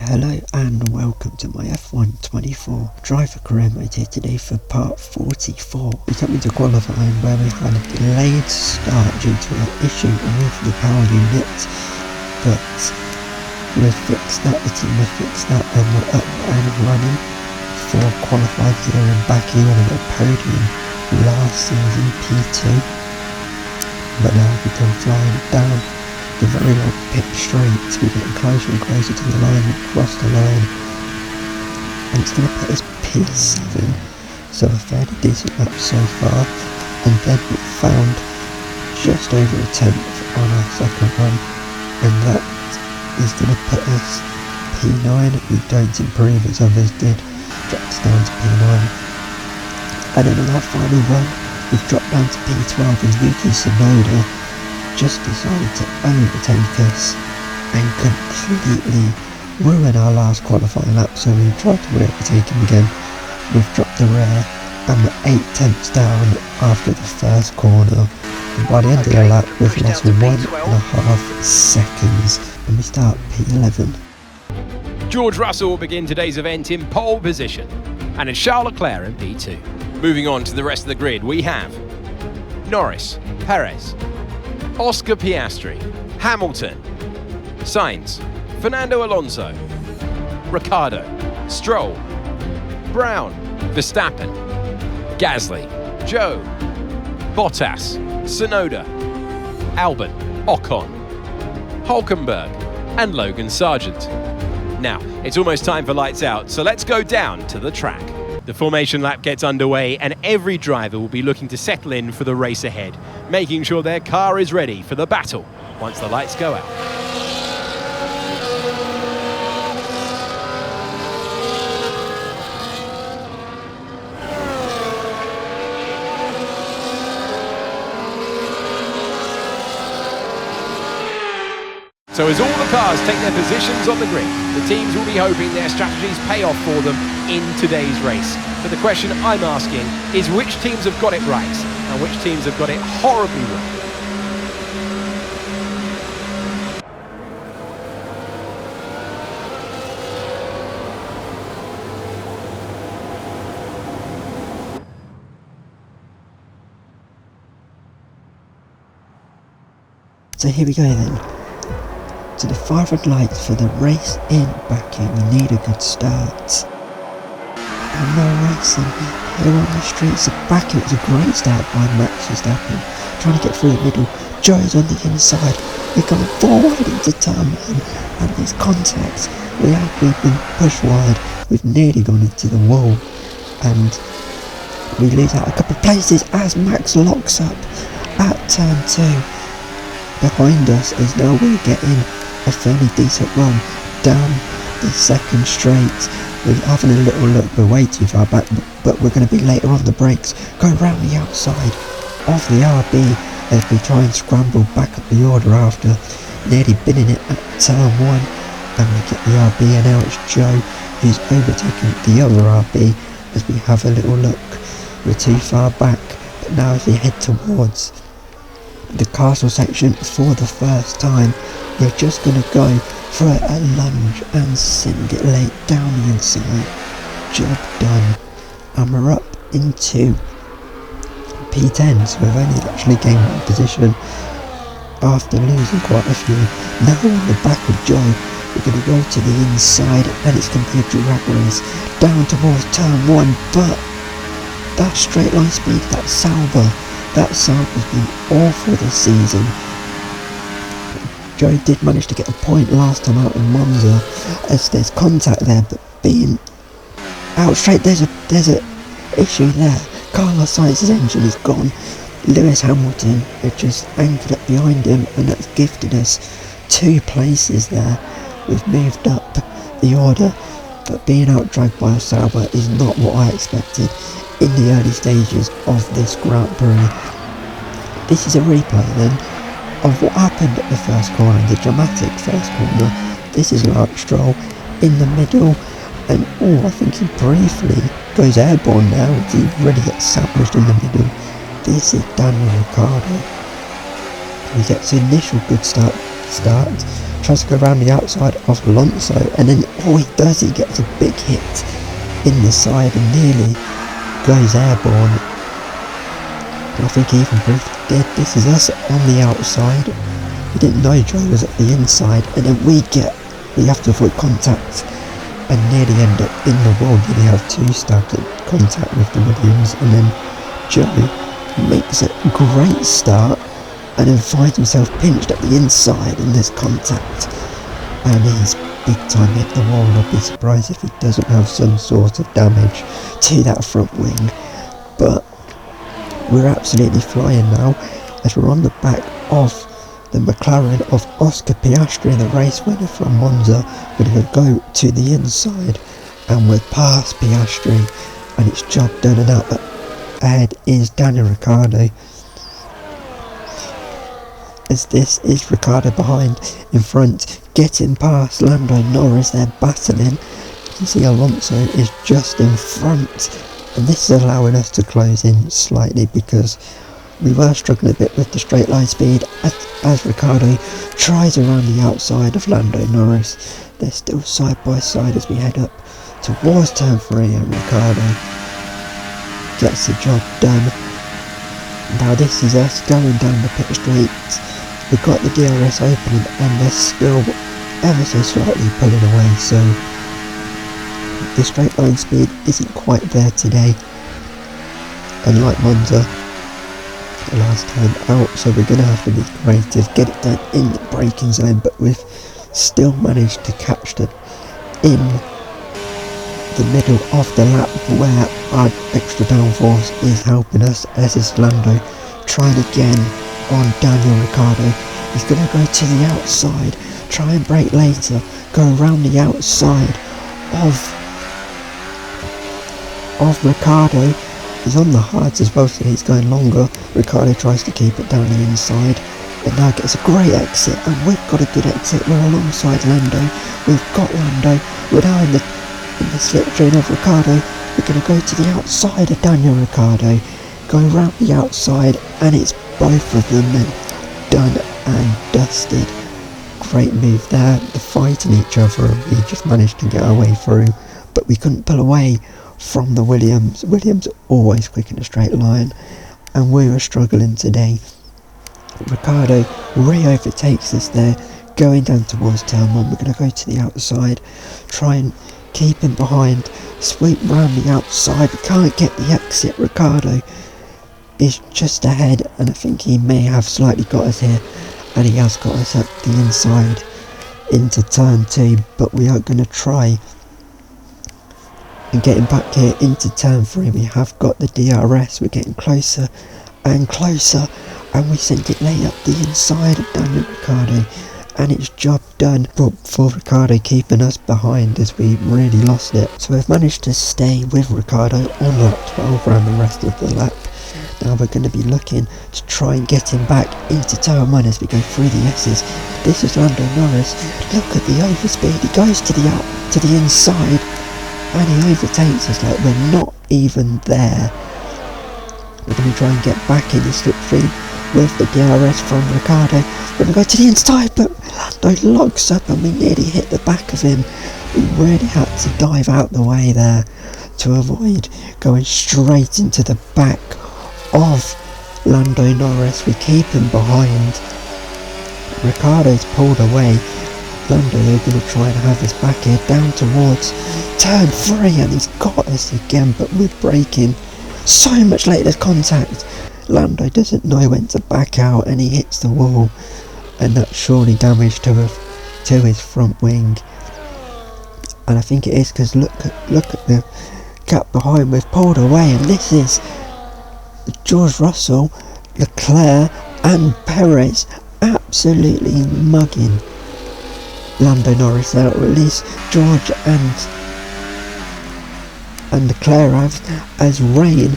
Hello and welcome to my F1 24 driver career mode here today for part 44. We come into qualifying where we had a delayed start due to an issue with the power unit, but we've fixed that, the team has fixed that, and we're up and running for qualified here in Baku on a podium last season P2, but now we come flying down the very long pit straight. We're getting closer and closer to the line, across the line, and it's going to put us P7, so a fairly decent lap so far. And then we found just over a 10th on our second run, and that is going to put us P9. We don't improve as others did, drops down to P9, and then on our final run we've dropped down to P12 and Yuki Tsunoda just decided to overtake us and completely ruin our last qualifying lap, so we tried to overtake him again. We've dropped the rear and we're 8 tenths down after the first corner, and by the end of the lap we've lost 1.5 seconds and we start P11. George Russell will begin today's event in pole position, and it's Charles Leclerc in P2. Moving on to the rest of the grid, we have Norris, Perez, Oscar Piastri, Hamilton, Sainz, Fernando Alonso, Ricciardo, Stroll, Brown, Verstappen, Gasly, Joe, Bottas, Tsunoda, Albon, Ocon, Hulkenberg and Logan Sargent. Now, it's almost time for lights out, so let's go down to the track. The formation lap gets underway and every driver will be looking to settle in for the race ahead, making sure their car is ready for the battle once the lights go out. So as all the cars take their positions on the grid, the teams will be hoping their strategies pay off for them in today's race. But the question I'm asking is which teams have got it right and which teams have got it horribly wrong. So here we go then. To the 500 lights for the race in Baku. We need a good start. And we're racing here on the streets of Baku. It was a great start by Max Verstappen, trying to get through the middle. Joe's on the inside. We're going forward into turn 1, and there's contact. We've been pushed wide. We've nearly gone into the wall, and we lose out a couple of places as Max locks up at turn 2. Behind us is now we're getting a fairly decent run down the second straight. We're having a little look, we're way too far back, but we're going to be later on the brakes. Go around the outside of the RB as we try and scramble back up the order after nearly binning it at turn 1, and we get the RB, and now it's Joe who's overtaking the other RB as we have a little look. We're too far back, but now as we head towards the castle section for the first time, we're just going to go for a lunge and send it late down the inside. Job done. And we're up into P10, so we've only actually gained one position after losing quite a few. Now on the back of Joe, we're going to go to the inside and it's going to be a drag race down towards turn 1, but that straight line speed, that Sauber's been awful this season. Joe did manage to get a point last time out in Monza as there's contact there, but being out straight, there's a issue there. Carlos Sainz's engine is gone. Lewis Hamilton had just anchored up behind him, and that's gifted us 2 places there. We've moved up the order, but being out dragged by a Sauber is not what I expected in the early stages of this Grand Prix. This is a replay then of what happened at the first corner, the dramatic first corner. This is Lance Stroll in the middle, and I think he briefly goes airborne now as he really gets sandwiched in the middle. This is Daniel Ricciardo. He gets an initial good start, tries to go around the outside of Alonso, and then all he does, he gets a big hit in the side and nearly goes airborne. And I think he even predicted this is us on the outside. We didn't know Joe was at the inside, and then we have to avoid contact and nearly end up in the wall. Nearly have 2 stabs at contact with the Williams, and then Joe makes a great start and then finds himself pinched at the inside and there's contact, and he's big time hit the wall. I'd be surprised if he doesn't have some sort of damage to that front wing. But we're absolutely flying now as we're on the back of the McLaren of Oscar Piastri, the race winner from Monza. We're going to go to the inside and we're past Piastri and it's job done, and out ahead is Daniel Ricciardo, as this is Ricciardo behind in front, getting past Lando Norris. They're battling. You can see Alonso is just in front, and this is allowing us to close in slightly because we were struggling a bit with the straight line speed as Ricciardo tries around the outside of Lando Norris. They're still side by side as we head up towards turn 3, and Ricciardo gets the job done. Now this is us going down the pit straight. We've got the DRS opening and they're still ever so slightly pulling away, so the straight line speed isn't quite there today, and like Monza last time out, so we're going to have to be creative, get it done in the braking zone, but we've still managed to catch them in the middle of the lap where our extra downforce is helping us, as is Lando trying again on Daniel Ricciardo. He's going to go to the outside, try and brake later, go around the outside of Ricciardo. He's on the hards as well, so he's going longer. Ricciardo tries to keep it down the inside, and now gets a great exit, and we've got a good exit. We're alongside Lando. We've got Lando. We're now in the slipstream of Ricciardo. We're going to go to the outside of Daniel Ricciardo, go around the outside, and it's both of them then done and dusted. Great move there. They're fighting each other, and we just managed to get our way through, but we couldn't pull away from the Williams. Williams always quick in a straight line, and we were struggling today. Ricciardo re-overtakes us there, going down towards turn 1. We're going to go to the outside, try and keep him behind, sweep round the outside. We can't get the exit. Ricciardo is just ahead, and I think he may have slightly got us here, and he has got us up the inside into turn 2, but we are going to try and getting back here into turn 3. We have got the DRS. We're getting closer and closer, and we sent it late up the inside of Daniel Ricciardo, and it's job done for Ricciardo, keeping us behind as we really lost it. So we've managed to stay with Ricciardo on lap 12 around the rest of the lap. Now we're going to be looking to try and get him back into turn 1 as we go through the S's. This is Lando Norris. Look at the overspeed. He goes to the inside, and he overtakes us like we're not even there. We're going to try and get back in the slipstream with the DRS from Ricciardo. We're going to go to the inside, but Lando locks up and we nearly hit the back of him. We really had to dive out the way there to avoid going straight into the back of Lando Norris. We keep him behind. Ricciardo's pulled away. Lando is going to try and have his back here down towards turn 3, and he's got us again, but we're braking so much later contact. Lando doesn't know when to back out, and he hits the wall, and that's surely damage to his front wing. And I think it is because look at the gap behind. We've pulled away, and this is George Russell, Leclerc and Perez absolutely mugging Lando Norris out, or at least George and Leclerc have, as rain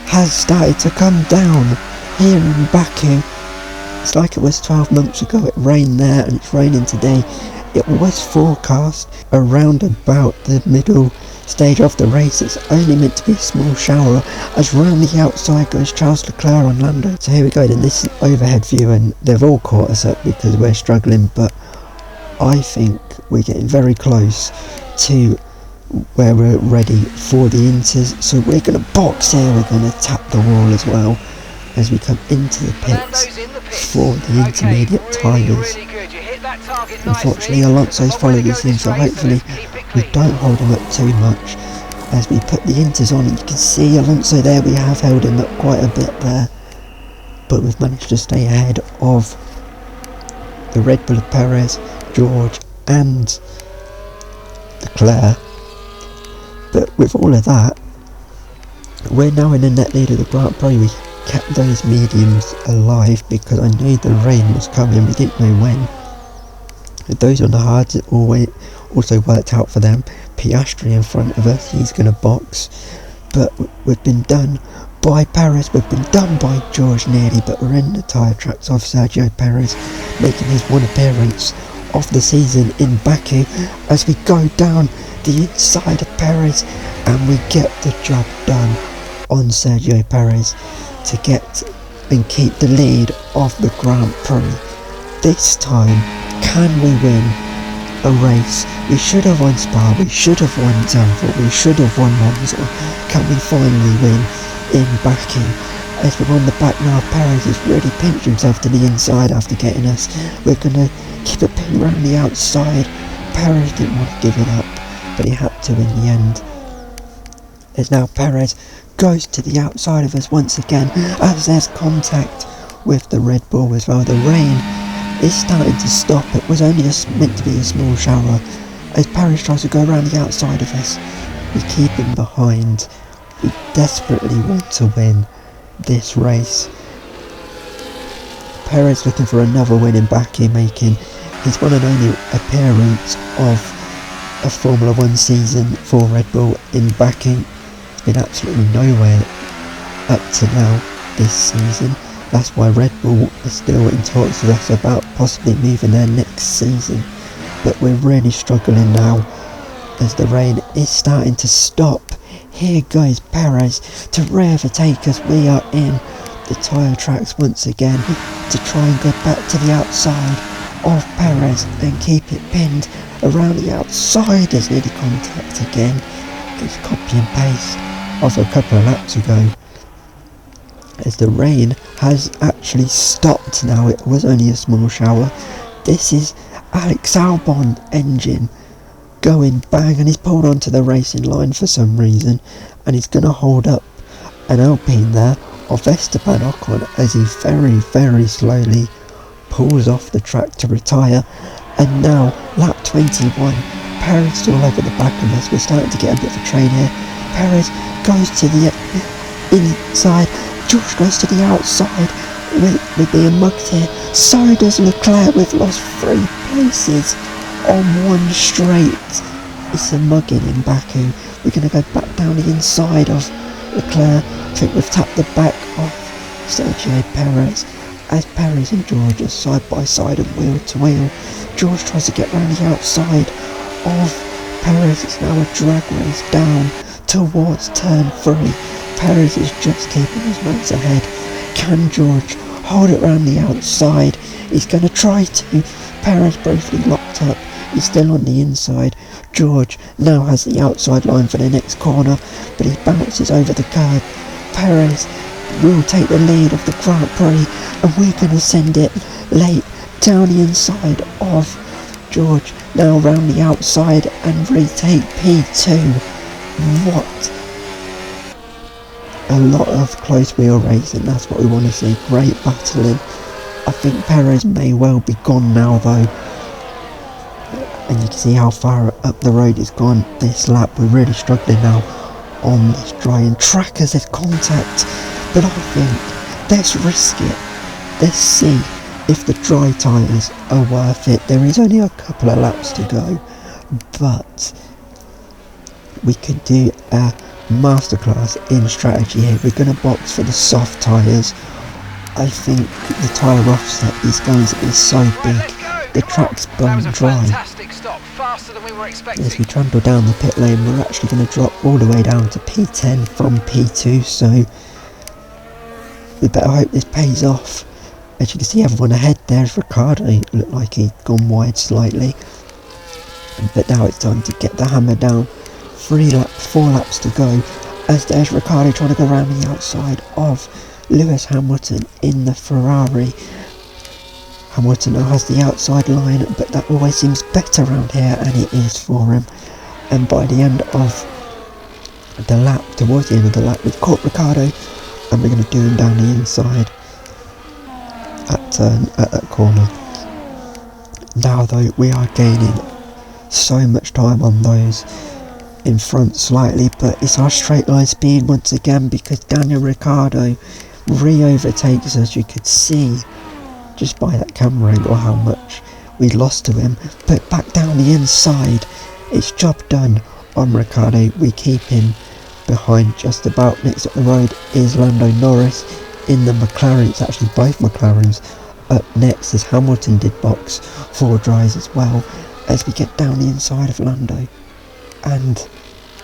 has started to come down here in Baku. It's like it was 12 months ago. It rained there and it's raining today. It was forecast around about the middle stage of the race. It's only meant to be a small shower, as round the outside goes Charles Leclerc and Lando. So here we go then. This is an overhead view, and they've all caught us up because we're struggling, but I think we're getting very close to where we're ready for the inters, so we're going to box here, we're going to tap the wall as well as we come into the pits for the intermediate tyres. Unfortunately Alonso's followed us in, so hopefully we don't hold him up too much as we put the inters on. And you can see Alonso there, we have held him up quite a bit there, but we've managed to stay ahead of the Red Bull of Perez, George and Leclerc. But with all of that, we're now in the net lead of the Grand Prix. We kept those mediums alive because I knew the rain was coming, we didn't know when. Those on the hards, it also worked out for them. Piastri in front of us, he's going to box. But we've been done by Perez, we've been done by George nearly, but we're in the tyre tracks of Sergio Perez, making his one appearance of the season in Baku as we go down the inside of Perez and we get the job done on Sergio Perez to get and keep the lead of the Grand Prix. This time, can we win a race? We should have won Spa, we should have won Zandvoort, we should have won Monza. Can we finally win in Baku? As we're on the back now, Perez has really pinched himself to the inside after getting us. We're going to keep a pin around the outside. Perez didn't want to give it up, but he had to in the end. As now Perez goes to the outside of us once again as there's contact with the Red Bull as well. The rain is starting to stop. It was only meant to be a small shower. As Perez tries to go around the outside of us, we keep him behind. We desperately want to win this race. Perez looking for another win in Baku, making his one and only appearance of a Formula 1 season for Red Bull in Baku. Been absolutely nowhere up to now this season. That's why Red Bull is still in talks with us about possibly moving there next season. But we're really struggling now as the rain is starting to stop. Here goes Perez to overtake us. We are in the tyre tracks once again to try and go back to the outside of Perez and keep it pinned around the outside. There's nearly contact again. It's copy and paste of a couple of laps ago as the rain has actually stopped now. It was only a small shower. This is Alex Albon's engine going bang, and he's pulled onto the racing line for some reason, and he's going to hold up an Alpine there of Esteban Ocon as he very, very slowly pulls off the track to retire. And now lap 21, Perez all over the back of us. We're starting to get a bit of a train here. Perez goes to the inside, George goes to the outside. We're being mugged here. So does Leclerc. We've lost 3 places on one straight. It's a mugging in Baku. We're going to go back down the inside of Leclerc. I think we've tapped the back of Sergio Perez as Perez and George are side by side and wheel to wheel. George tries to get round the outside of Perez. It's now a drag race down towards turn 3. Perez is just keeping his nose ahead. Can George hold it round the outside? He's going to try to. Perez briefly locked up. He's still on the inside. George now has the outside line for the next corner, but he bounces over the curb. Perez will take the lead of the Grand Prix, and we're going to send it late down the inside of George. Now round the outside and retake P2. What a lot of close wheel racing. That's what we want to see. Great battling. I think Perez may well be gone now though, and you can see how far up the road it's gone this lap. We're really struggling now on this drying track as there's contact, but I think let's risk it. Let's see if the dry tyres are worth it. There is only a couple of laps to go, but we could do a masterclass in strategy here. We're going to box for the soft tyres. I think the tyre offset is going to be so big. The track's bone dry. As we trundle down the pit lane, we're actually going to drop all the way down to P10 from P2, so we better hope this pays off As you can see, everyone ahead there's Ricciardo, looked like he'd gone wide slightly, but now it's time to get the hammer down. 4 laps to go, as there's Ricciardo trying to go around the outside of Lewis Hamilton in the Ferrari. Hamilton now has the outside line, but that always seems better around here, and it is for him. And by the end of the lap, towards the end of the lap, we've caught Ricciardo, and we're going to do him down the inside at that corner. Now though, we are gaining so much time on those in front slightly, but it's our straight line speed once again, because Daniel Ricciardo re-overtakes us. You could see just by that camera angle how much we lost to him, but back down the inside, it's job done on Ricciardo. We keep him behind just about. Next up the road is Lando Norris in the McLaren. It's actually both McLarens up next, as Hamilton did box 4 dries as well, as we get down the inside of Lando and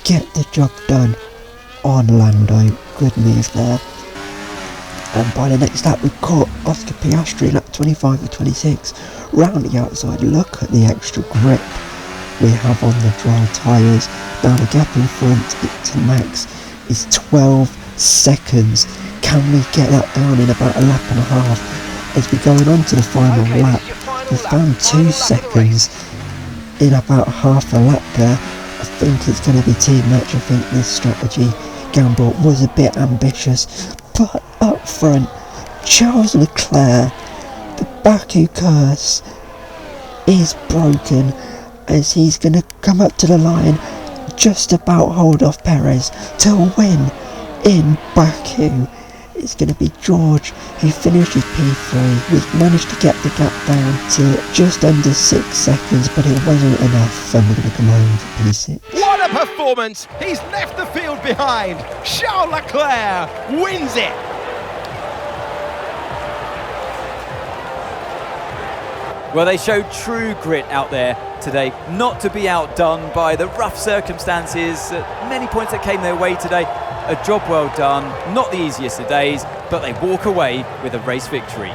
get the job done on Lando. Good move there. And by the next lap we caught Oscar Piastri, lap 25 to 26, round the outside. Look at the extra grip we have on the dry tyres. Now the gap in front to Max is 12 seconds. Can we get that down in about a lap and a half? As we're going on to the final lap, we found 2 seconds in about half a lap there. I think it's going to be too much. I think this strategy gamble was a bit ambitious, but up front, Charles Leclerc, the Baku curse is broken, as he's going to come up to the line, just about hold off Perez to win in Baku. It's going to be George who finishes P3. We've managed to get the gap down to just under 6 seconds, but it wasn't enough, and we're going to come home for P6. What a performance! He's left the field behind. Charles Leclerc wins it. Well, they showed true grit out there today, not to be outdone by the rough circumstances at many points that came their way today. A job well done, not the easiest of days, but they walk away with a race victory.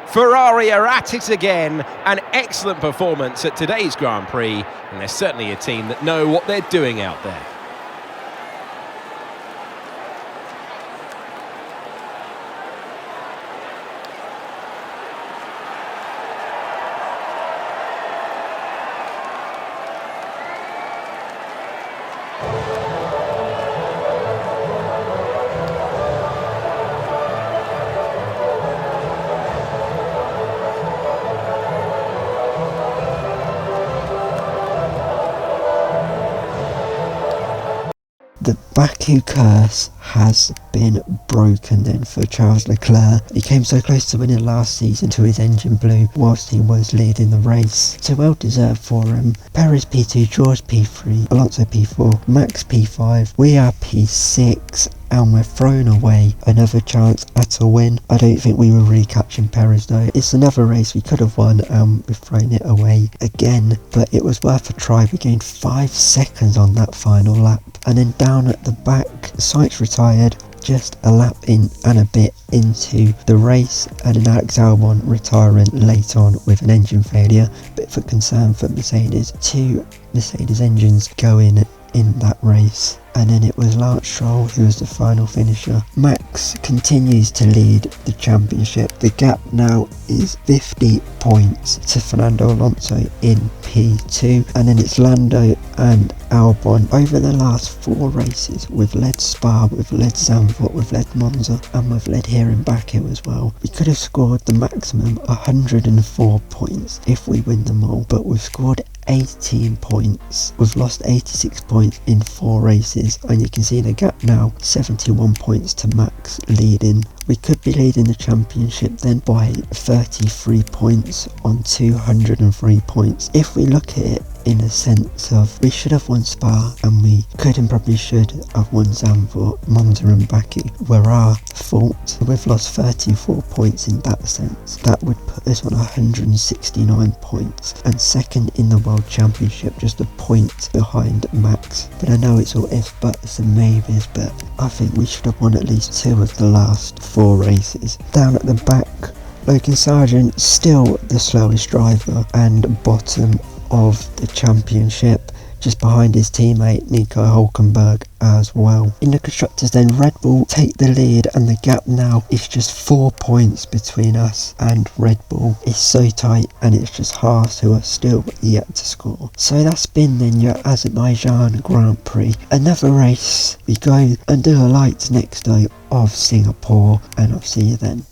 Ferrari are at it again. An excellent performance at today's Grand Prix, and they're certainly a team that know what they're doing out there. The Baku curse has been broken then for Charles Leclerc. He came so close to winning last season till his engine blew whilst he was leading the race. So well deserved for him. Perez P2, George P3, Alonso P4, Max P5. We are P6 and we're thrown away another chance at a win. I don't think we were really catching Perez though. It's another race we could have won and we've thrown it away again, but it was worth a try. We gained 5 seconds on that final lap. And then down at the back, Sainz retired just a lap in and a bit into the race, and then Alex Albon retiring late on with an engine failure. Bit of a concern for Mercedes. 2 Mercedes engines going in that race. And then it was Lance Stroll who was the final finisher. Max continues to lead the championship. The gap now is 50 points to Fernando Alonso in P2. And then it's Lando and Albon. Over the last 4 races, we've led Spa, we've led Zandvoort, we've led Monza, and we've led here in Baku as well. We could have scored the maximum 104 points if we win them all, but we've scored 18 points. We've lost 86 points in 4 races, and you can see the gap now, 71 points to Max leading. We could be leading the championship then by 33 points on 203 points. If we look at it in a sense of we should have won Spa and we could and probably should have won Zandvoort, Monza and Baku were our fault. We've lost 34 points in that sense. That would put us on 169 points and second in the World Championship, just a point behind Max. But I know it's all ifs, buts and maybes, but I think we should have won at least 2 of the last 4 races. Down at the back, Logan Sargent still the slowest driver and bottom of the championship, just behind his teammate Nico Hülkenberg as well. In the constructors then, Red Bull take the lead and the gap now is just 4 points between us and Red Bull. It's so tight and it's just Haas who are still yet to score. So that's been then your Azerbaijan Grand Prix. Another race. We go under the lights next day of Singapore and I'll see you then.